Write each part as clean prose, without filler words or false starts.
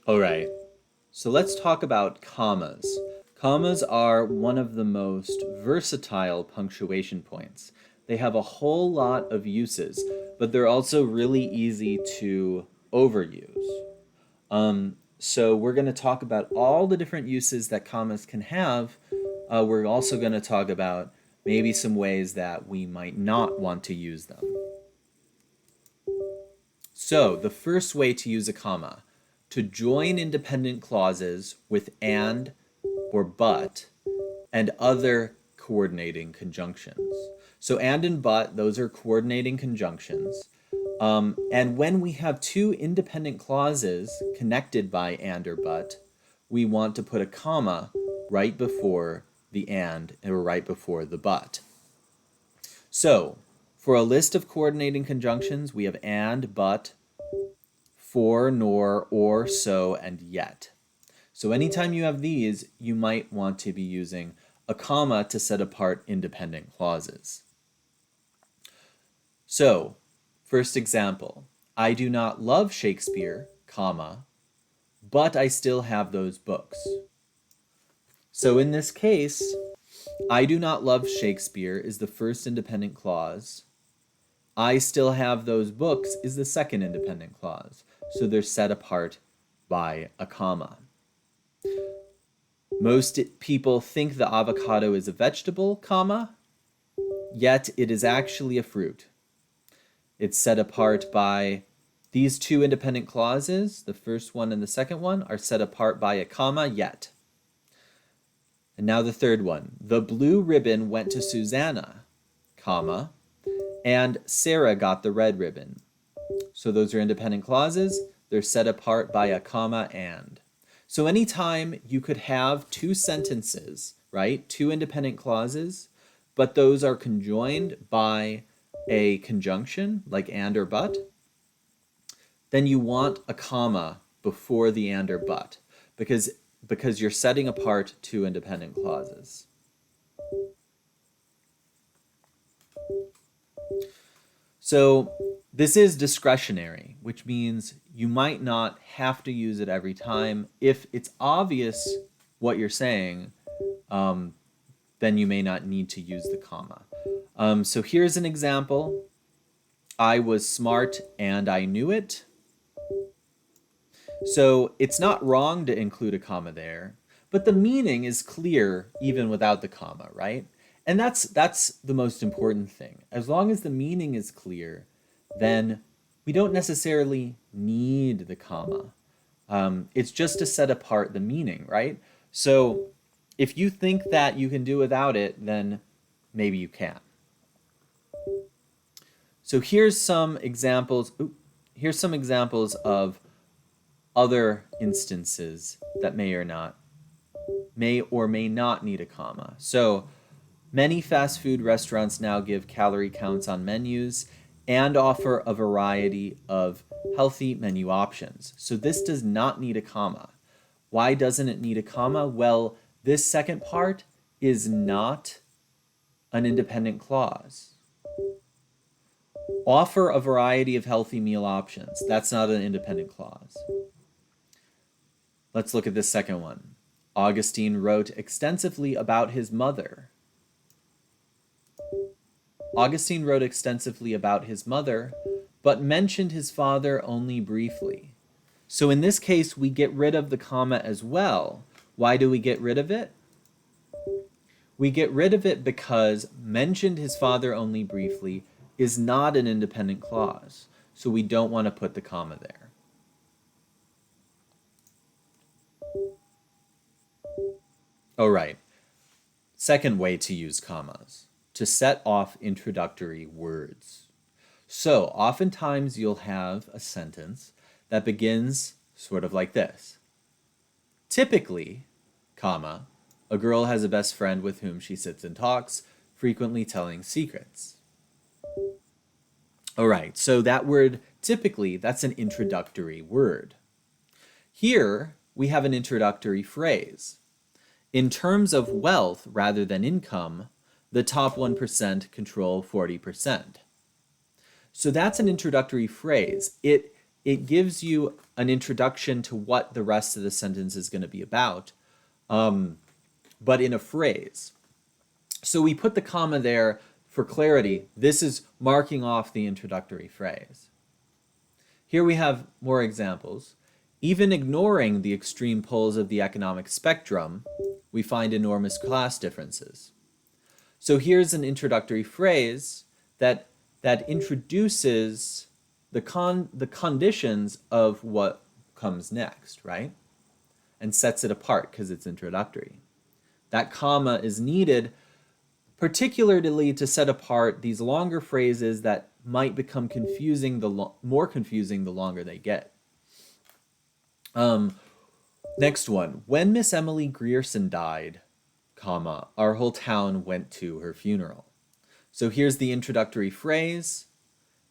All right, so let's talk about commas. Commas are one of the most versatile punctuation points. They have a whole lot of uses, but they're also really easy to overuse. So we're going to talk about all the different uses that commas can have. We're also going to talk about maybe some ways that we might not want to use them. So the first way to use a comma, to join independent clauses with and or but and other coordinating conjunctions. So and but, those are coordinating conjunctions. And when we have two independent clauses connected by and or but, we want to put a comma right before the and or right before the but. So for a list of coordinating conjunctions, we have and, but, for, nor, or, so, and yet. So anytime you have these, you might want to be using a comma to set apart independent clauses. So, first example, I do not love Shakespeare, comma, but I still have those books. So in this case, I do not love Shakespeare is the first independent clause. I still have those books is the second independent clause. So they're set apart by a comma. Most people think the avocado is a vegetable, comma, yet it is actually a fruit. It's set apart by these two independent clauses, the first one and the second one, are set apart by a comma, yet. And now the third one. The blue ribbon went to Susanna, comma, and Sarah got the red ribbon. So those are independent clauses. They're set apart by a comma and. So anytime you could have two sentences, right, two independent clauses, but those are conjoined by a conjunction like and or but, then you want a comma before the and or but because you're setting apart two independent clauses. So this is discretionary, which means you might not have to use it every time. If it's obvious what you're saying, then you may not need to use the comma. So here's an example. I was smart and I knew it. So it's not wrong to include a comma there, but the meaning is clear even without the comma, right? And that's the most important thing. As long as the meaning is clear, then we don't necessarily need the comma. It's just to set apart the meaning, right? So if you think that you can do without it, then maybe you can. So here's some examples. Here's some examples of other instances that may or may not need a comma. So many fast food restaurants now give calorie counts on menus and offer a variety of healthy menu options. So this does not need a comma. Why doesn't it need a comma? Well, this second part is not an independent clause. Offer a variety of healthy meal options. That's not an independent clause. Let's look at this second one. Augustine wrote extensively about his mother. Augustine wrote extensively about his mother, but mentioned his father only briefly. So in this case, we get rid of the comma as well. Why do we get rid of it? We get rid of it because mentioned his father only briefly is not an independent clause. So we don't want to put the comma there. All right. Second way to use commas, to set off introductory words. So oftentimes you'll have a sentence that begins sort of like this. Typically, comma, a girl has a best friend with whom she sits and talks, frequently telling secrets. All right, so that word typically, that's an introductory word. Here, we have an introductory phrase. In terms of wealth rather than income, the top 1% control 40%. So that's an introductory phrase. It it gives you an introduction to what the rest of the sentence is going to be about, but in a phrase. So we put the comma there for clarity. This is marking off the introductory phrase. Here we have more examples. Even ignoring the extreme poles of the economic spectrum, we find enormous class differences. So here's an introductory phrase that introduces the conditions of what comes next, right? And sets it apart because it's introductory. That comma is needed particularly to set apart these longer phrases that might become confusing, more confusing the longer they get. Next one. When Miss Emily Grierson died, comma, our whole town went to her funeral. So here's the introductory phrase.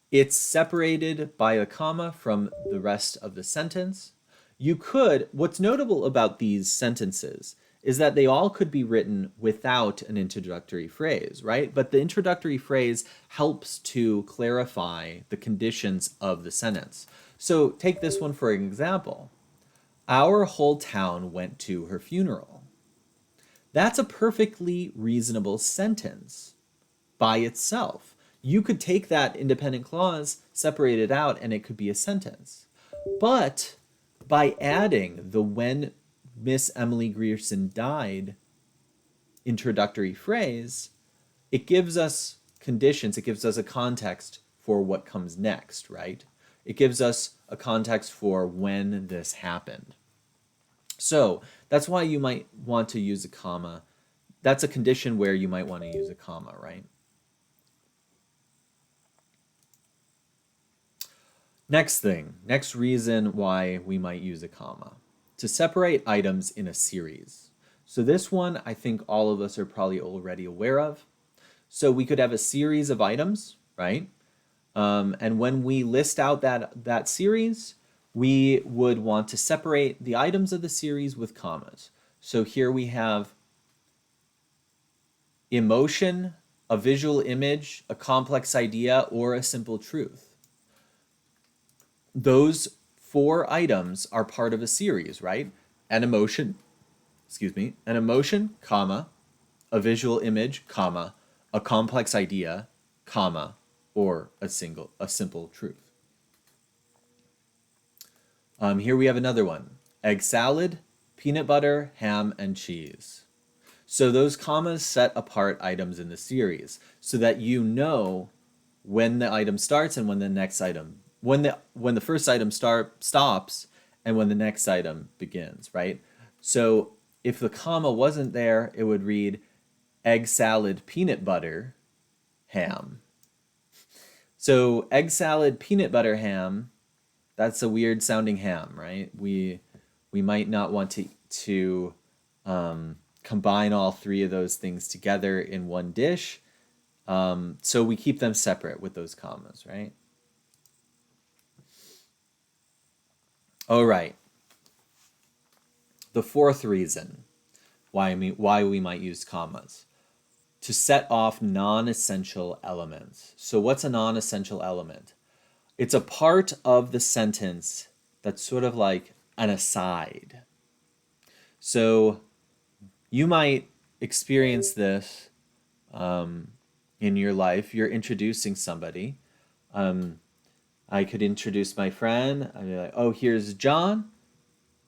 It's separated by a comma from the rest of the sentence. What's notable about these sentences is that they all could be written without an introductory phrase, right? But the introductory phrase helps to clarify the conditions of the sentence. So take this one for an example. Our whole town went to her funeral. That's a perfectly reasonable sentence by itself. You could take that independent clause, separate it out, and it could be a sentence. But by adding the when Miss Emily Grierson died introductory phrase, it gives us conditions, it gives us a context for what comes next, right? It gives us a context for when this happened. So that's why you might want to use a comma. That's a condition where you might want to use a comma, right? Next reason why we might use a comma. To separate items in a series. So this one, I think all of us are probably already aware of. So we could have a series of items, right? And when we list out that series, we would want to separate the items of the series with commas. So here we have emotion, a visual image, a complex idea, or a simple truth. Those 4 items are part of a series, right? An emotion, comma, a visual image, comma, a complex idea, comma, or a simple truth. Here we have another one. Egg salad, peanut butter, ham, and cheese. So those commas set apart items in the series so that you know when the item starts and when the next item, when the first item stops and when the next item begins, right? So if the comma wasn't there, it would read egg salad, peanut butter, ham. So egg salad, peanut butter, ham, that's a weird sounding ham, right? We might not want to combine all 3 of those things together in one dish. So we keep them separate with those commas, right? All right. The 4th reason why we might use commas. To set off non-essential elements. So what's a non-essential element? It's a part of the sentence that's sort of like an aside. So you might experience this in your life. You're introducing somebody. I could introduce my friend. I'd be like, oh, here's John,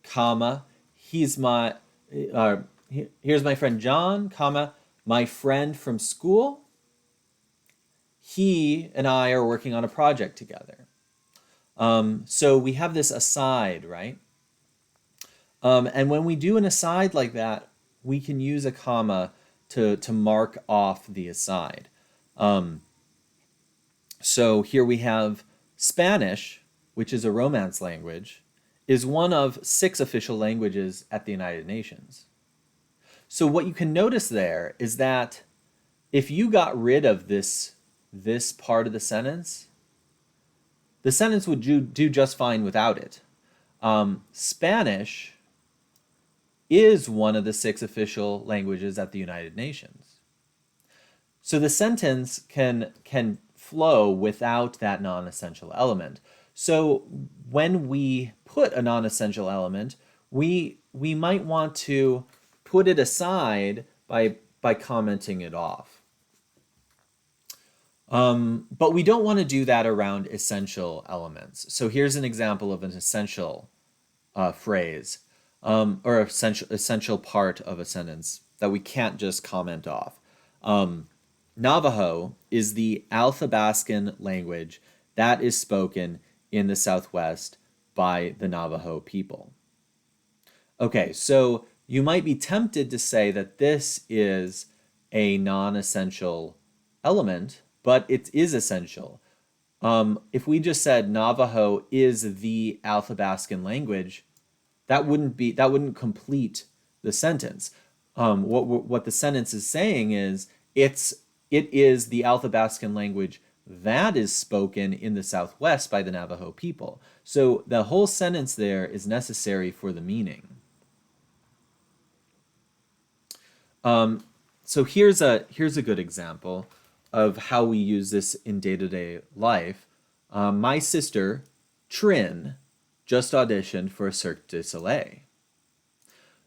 comma, here's my friend John, comma, my friend from school. He and I are working on a project together. So we have this aside, right? And when we do an aside like that, we can use a comma to mark off the aside. So here we have Spanish, which is a Romance language, is one of 6 official languages at the United Nations. So what you can notice there is that if you got rid of this part of the sentence would do just fine without it. Spanish is one of the 6 official languages at the United Nations. So the sentence can flow without that non-essential element. So when we put a non-essential element, we might want to put it aside by commenting it off. But we don't want to do that around essential elements. So here's an example of an essential phrase or essential part of a sentence that we can't just comment off. Navajo is the Athabascan language that is spoken in the Southwest by the Navajo people. Okay, so you might be tempted to say that this is a non-essential element, but it is essential. If we just said Navajo is the Athabascan language, that wouldn't complete the sentence. What the sentence is saying is it is the Athabascan language that is spoken in the Southwest by the Navajo people. So the whole sentence there is necessary for the meaning. So here's a good example of how we use this in day-to-day life. My sister, Trin, just auditioned for Cirque du Soleil.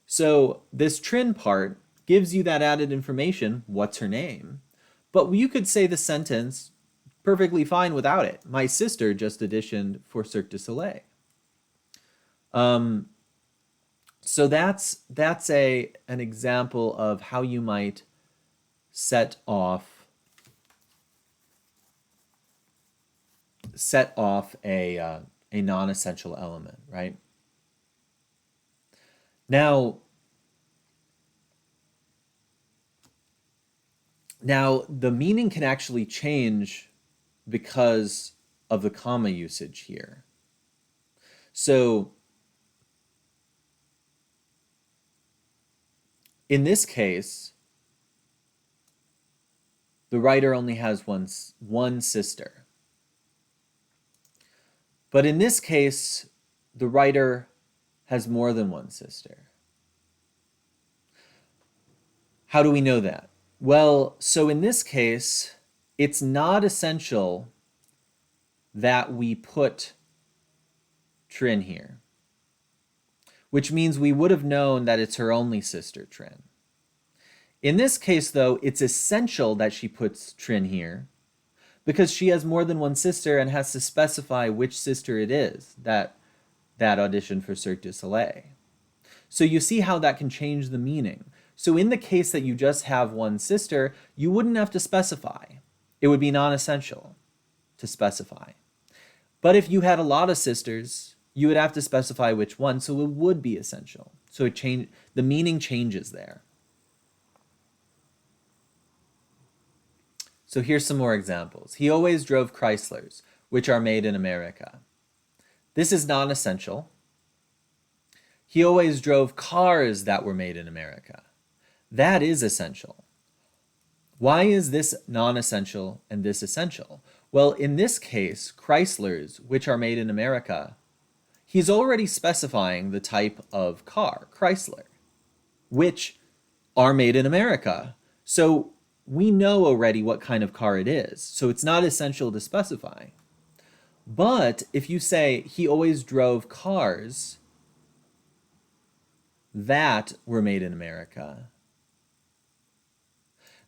So this Trin part gives you that added information, what's her name? But you could say the sentence perfectly fine without it. My sister just auditioned for Cirque du Soleil. So that's an example of how you might set off a non-essential element, right? Now the meaning can actually change because of the comma usage here. So in this case, the writer only has one sister. But in this case, the writer has more than one sister. How do we know that? Well, so in this case, it's not essential that we put Trin here, which means we would have known that it's her only sister, Trin. In this case, though, it's essential that she puts Trin here because she has more than one sister and has to specify which sister it is that auditioned for Cirque du Soleil. So you see how that can change the meaning. So in the case that you just have one sister, you wouldn't have to specify. It would be non-essential to specify. But if you had a lot of sisters, you would have to specify which one, so it would be essential. So the meaning changes there. So here's some more examples. He always drove Chryslers, which are made in America. This is non-essential. He always drove cars that were made in America. That is essential. Why is this non-essential and this essential? Well, in this case, Chryslers, which are made in America, he's already specifying the type of car, Chrysler, which are made in America. So we know already what kind of car it is. So it's not essential to specify. But if you say he always drove cars that were made in America,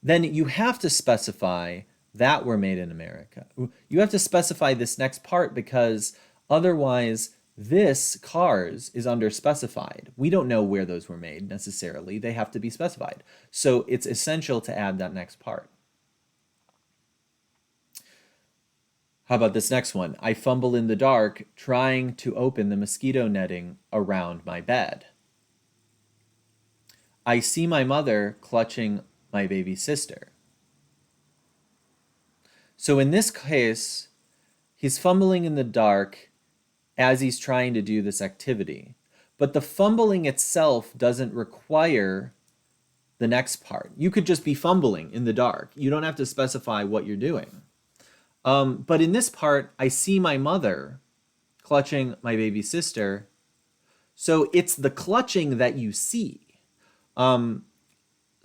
then you have to specify that were made in America. You have to specify this next part because otherwise this cars is underspecified. We don't know where those were made necessarily. They have to be specified. So it's essential to add that next part. How about this next one? I fumble in the dark trying to open the mosquito netting around my bed. I see my mother clutching my baby sister. So in this case, he's fumbling in the dark as he's trying to do this activity. But the fumbling itself doesn't require the next part. You could just be fumbling in the dark. You don't have to specify what you're doing. But in this part, I see my mother clutching my baby sister. So it's the clutching that you see.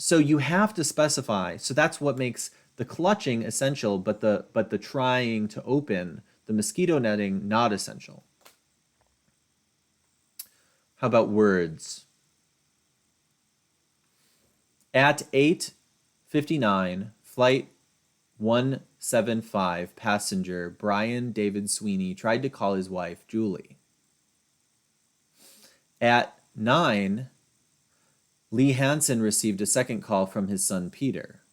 So you have to specify. So that's what makes the clutching essential, but the trying to open The mosquito netting, not essential. How about words? At 8:59, flight 175, passenger Brian David Sweeney tried to call his wife, Julie. At 9, Lee Hansen received a second call from his son, Peter.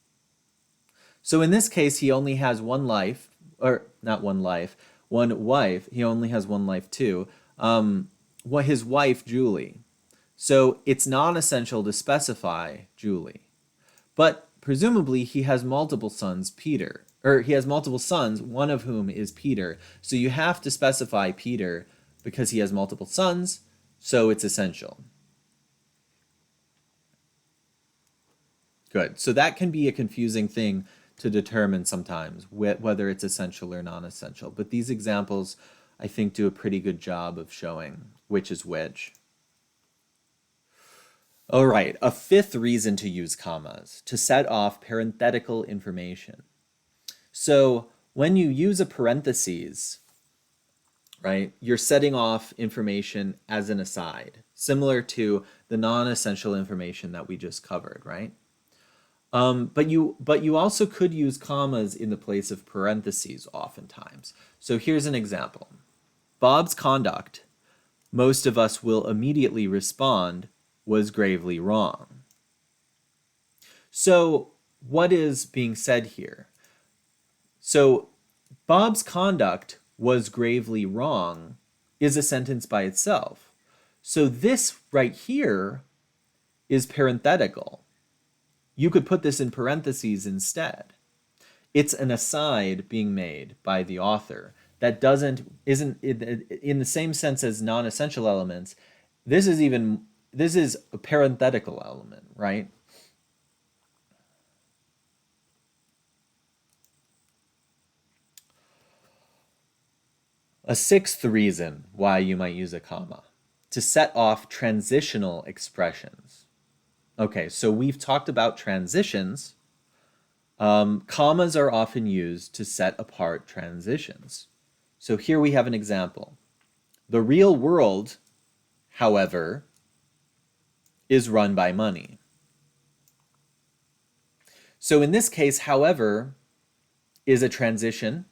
So in this case, he only has one life, or not one life, one wife. He only has one life too. His wife, Julie. So it's non-essential to specify Julie. But presumably he has multiple sons, Peter. Or he has multiple sons, one of whom is Peter. So you have to specify Peter because he has multiple sons, so it's essential. Good. So that can be a confusing thing to determine sometimes, whether it's essential or non-essential. But these examples, I think, do a pretty good job of showing which is which. All right, a fifth reason to use commas, to set off parenthetical information. So when you use a parentheses, right, you're setting off information as an aside, similar to the non-essential information that we just covered, right? But you also could use commas in the place of parentheses oftentimes. So here's an example. Bob's conduct, most of us will immediately respond, was gravely wrong. So what is being said here? So Bob's conduct was gravely wrong is a sentence by itself. So this right here is parenthetical. You could put this in parentheses instead. It's an aside being made by the author that isn't in the same sense as non-essential elements. This is a parenthetical element, right? A sixth reason why you might use a comma, to set off transitional expressions. Okay, so we've talked about transitions. Commas are often used to set apart transitions. So here we have an example. The real world, however, is run by money. So in this case, however, is a transition.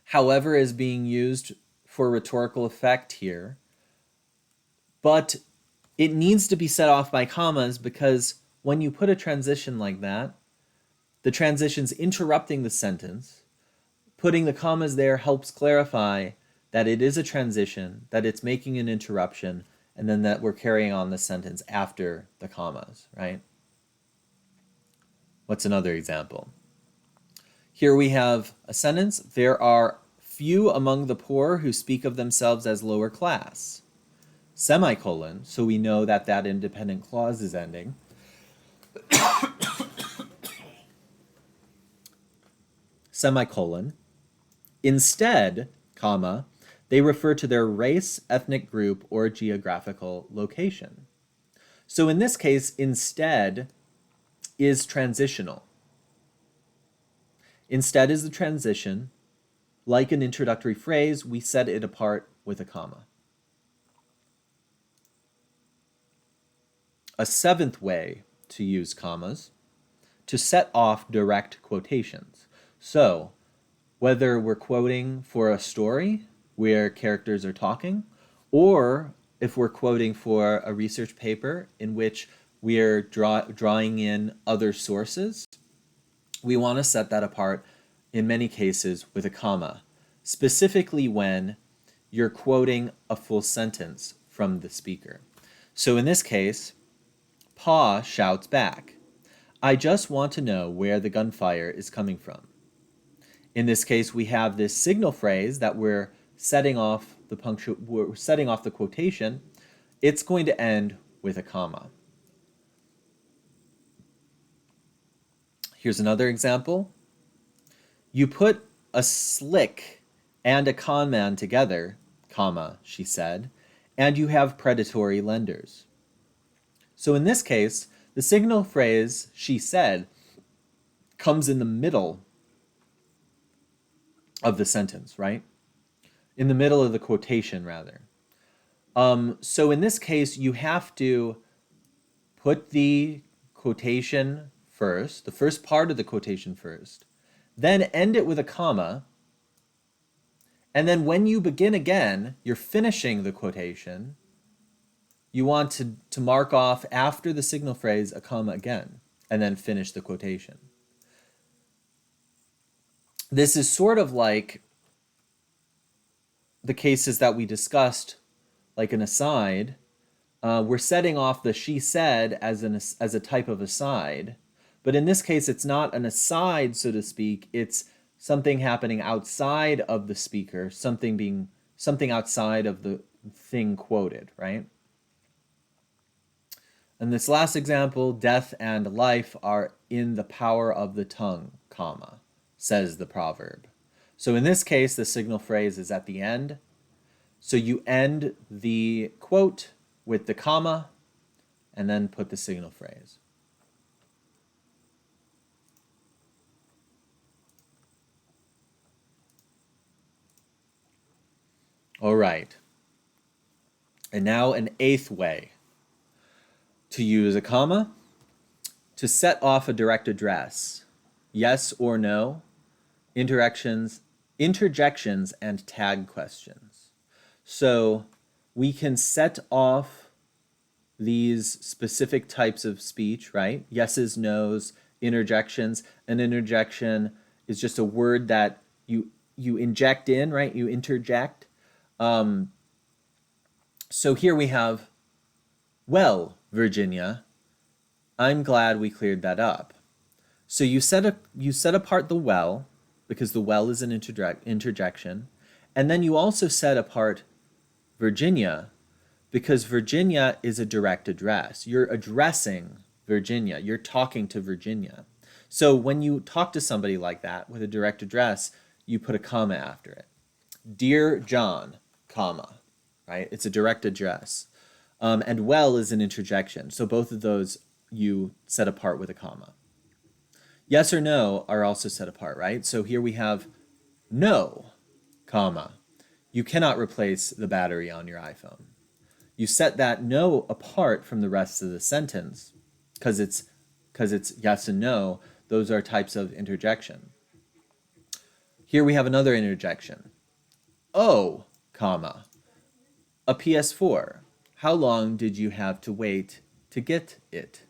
However is being used for rhetorical effect here, but it needs to be set off by commas because when you put a transition like that, the transition's interrupting the sentence. Putting the commas there helps clarify that it is a transition, that it's making an interruption, and then that we're carrying on the sentence after the commas, right? What's another example? Here we have a sentence. There are few among the poor who speak of themselves as lower class. Semicolon, so we know that that independent clause is ending. Semicolon. Instead, comma, they refer to their race, ethnic group, or geographical location. So in this case, instead is transitional. Instead is the transition. Like an introductory phrase, we set it apart with a comma. A seventh way to use commas, to set off direct quotations. So whether we're quoting for a story where characters are talking, or if we're quoting for a research paper in which we are drawing in other sources, we want to set that apart in many cases with a comma, specifically when you're quoting a full sentence from the speaker. So in this case, Pa shouts back, I just want to know where the gunfire is coming from. In this case, we have this signal phrase that we're setting off the quotation. It's going to end with a comma. Here's another example. You put a slick and a con man together, comma, she said, and you have predatory lenders. So in this case, the signal phrase, she said, comes in the middle of the sentence, right? In the middle of the quotation, rather. So in this case, you have to put the quotation first, the first part of the quotation first, then end it with a comma, and then when you begin again, you're finishing the quotation, you want to mark off after the signal phrase a comma again, and then finish the quotation. This is sort of like the cases that we discussed, like an aside. We're setting off the she said as a type of aside, but in this case, it's not an aside, so to speak. It's something happening outside of the speaker, something outside of the thing quoted, right? And this last example, death and life are in the power of the tongue, comma, says the proverb. So in this case, the signal phrase is at the end. So you end the quote with the comma and then put the signal phrase. All right. And now an eighth way to use a comma: to set off a direct address, yes or no, interjections, and tag questions. So we can set off these specific types of speech, right? Yeses, nos, interjections. An interjection is just a word that you inject in, right? You interject. So here we have, well, Virginia, I'm glad we cleared that up. So you set apart the well, because the well is an interjection, and then you also set apart Virginia, because Virginia is a direct address. You're addressing Virginia. You're talking to Virginia. So when you talk to somebody like that with a direct address, you put a comma after it. Dear John, comma, right? It's a direct address. And well is an interjection. So both of those you set apart with a comma. Yes or no are also set apart, right? So here we have no, comma. You cannot replace the battery on your iPhone. You set that no apart from the rest of the sentence because it's yes and no. Those are types of interjection. Here we have another interjection. Oh, comma, a PS4. How long did you have to wait to get it?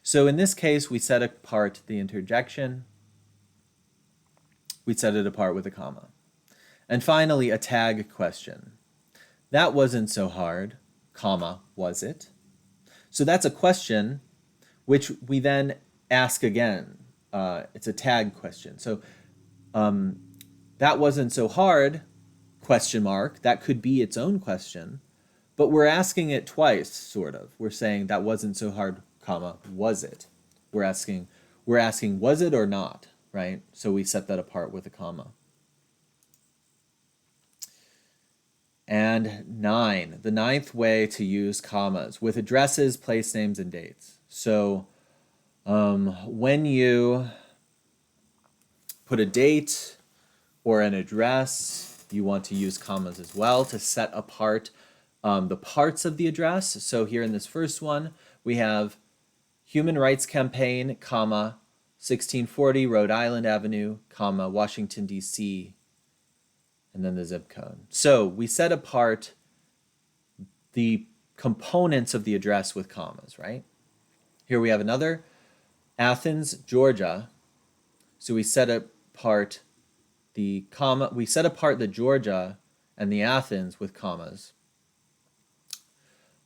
So in this case, we set apart the interjection. We set it apart with a comma. And finally, a tag question. That wasn't so hard, comma, was it? So that's a question which we then ask again. It's a tag question. So that wasn't so hard, question mark. That could be its own question, but we're asking it twice, sort of. We're saying that wasn't so hard, comma, was it? We're asking, was it or not, right? So we set that apart with a comma. And 9, the ninth way to use commas with addresses, place names, and dates. So when you put a date or an address, you want to use commas as well to set apart the parts of the address. So here in this first one, we have Human Rights Campaign, comma, 1640 Rhode Island Avenue, comma, Washington, D.C., and then the zip code. So we set apart the components of the address with commas, right? Here we have another, Athens, Georgia. So we set apart the comma, we set apart the Georgia and the Athens with commas.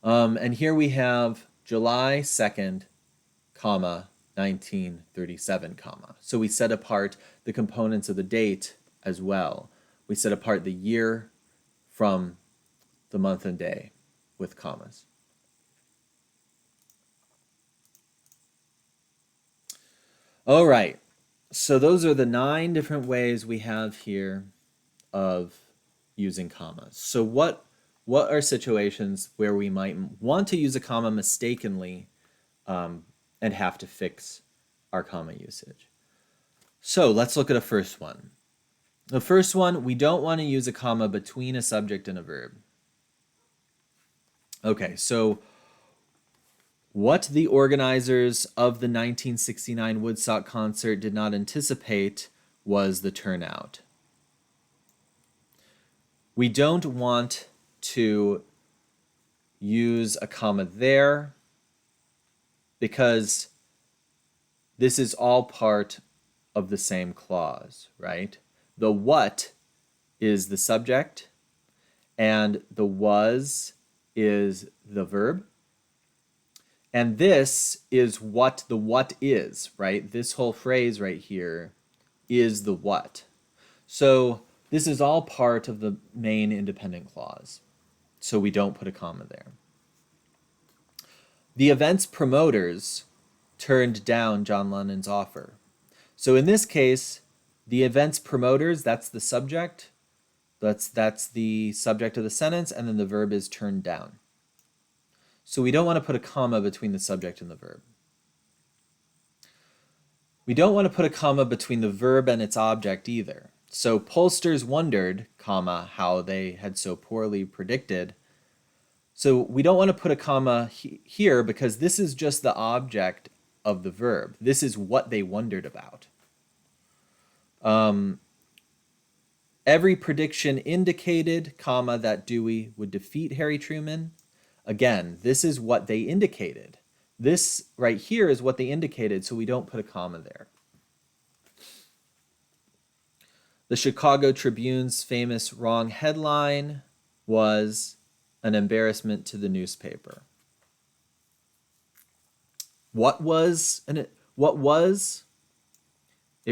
And here we have July 2nd, comma, 1937, comma. So we set apart the components of the date as well. We set apart the year from the month and day with commas. All right, so those are the 9 different ways we have here of using commas. So what are situations where we might want to use a comma mistakenly and have to fix our comma usage? So let's look at a first one. The first one, we don't want to use a comma between a subject and a verb. Okay, so what the organizers of the 1969 Woodstock concert did not anticipate was the turnout. We don't want to use a comma there because this is all part of the same clause, right? The what is the subject and the was is the verb. And this is what the what is, right? This whole phrase right here is the what. So this is all part of the main independent clause. So we don't put a comma there. The event's promoters turned down John Lennon's offer. So in this case, the event's promoters, that's the subject. That's the subject of the sentence, and then the verb is turned down. So we don't want to put a comma between the subject and the verb. We don't want to put a comma between the verb and its object either. So pollsters wondered, comma, how they had so poorly predicted. So we don't want to put a comma here because this is just the object of the verb. This is what they wondered about. Every prediction indicated, comma, that Dewey would defeat Harry Truman. Again, this is what they indicated. This right here is what they indicated, so we don't put a comma there. The Chicago Tribune's famous wrong headline was an embarrassment to the newspaper. What was? It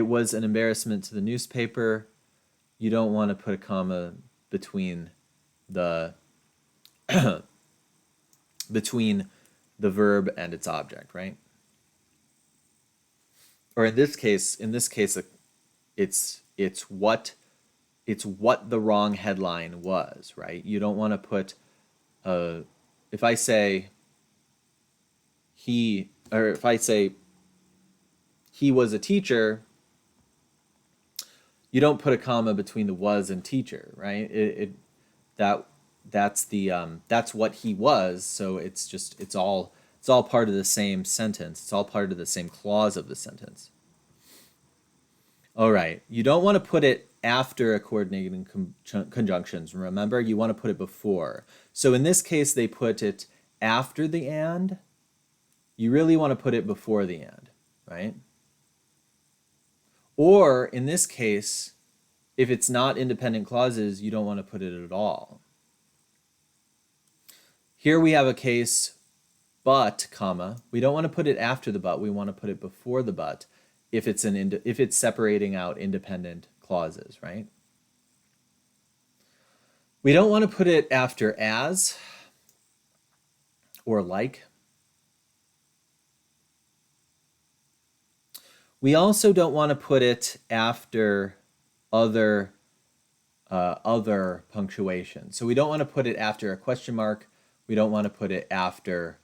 was an embarrassment to the newspaper. You don't want to put a comma between the between the verb and its object, right? Or in this case, it's what the wrong headline was, right? You don't want to put if I say he was a teacher, you don't put a comma between the was and teacher, right? That's what he was, so it's all part of the same sentence. It's all part of the same clause of the sentence. All right, you don't want to put it after a coordinating conjunctions. Remember, you want to put it before. So in this case, they put it after the and. You really want to put it before the and, right? Or in this case, if it's not independent clauses, you don't want to put it at all. Here we have a case, but, comma. We don't want to put it after the but. We want to put it before the but if it's separating out independent clauses, right? We don't want to put it after as or like. We also don't want to put it after other punctuation. So we don't want to put it after a question mark. We don't want to put it after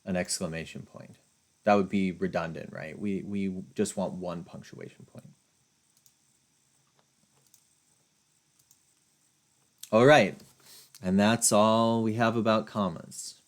an exclamation point. That would be redundant, right? We just want one punctuation point. All right, and that's all we have about commas.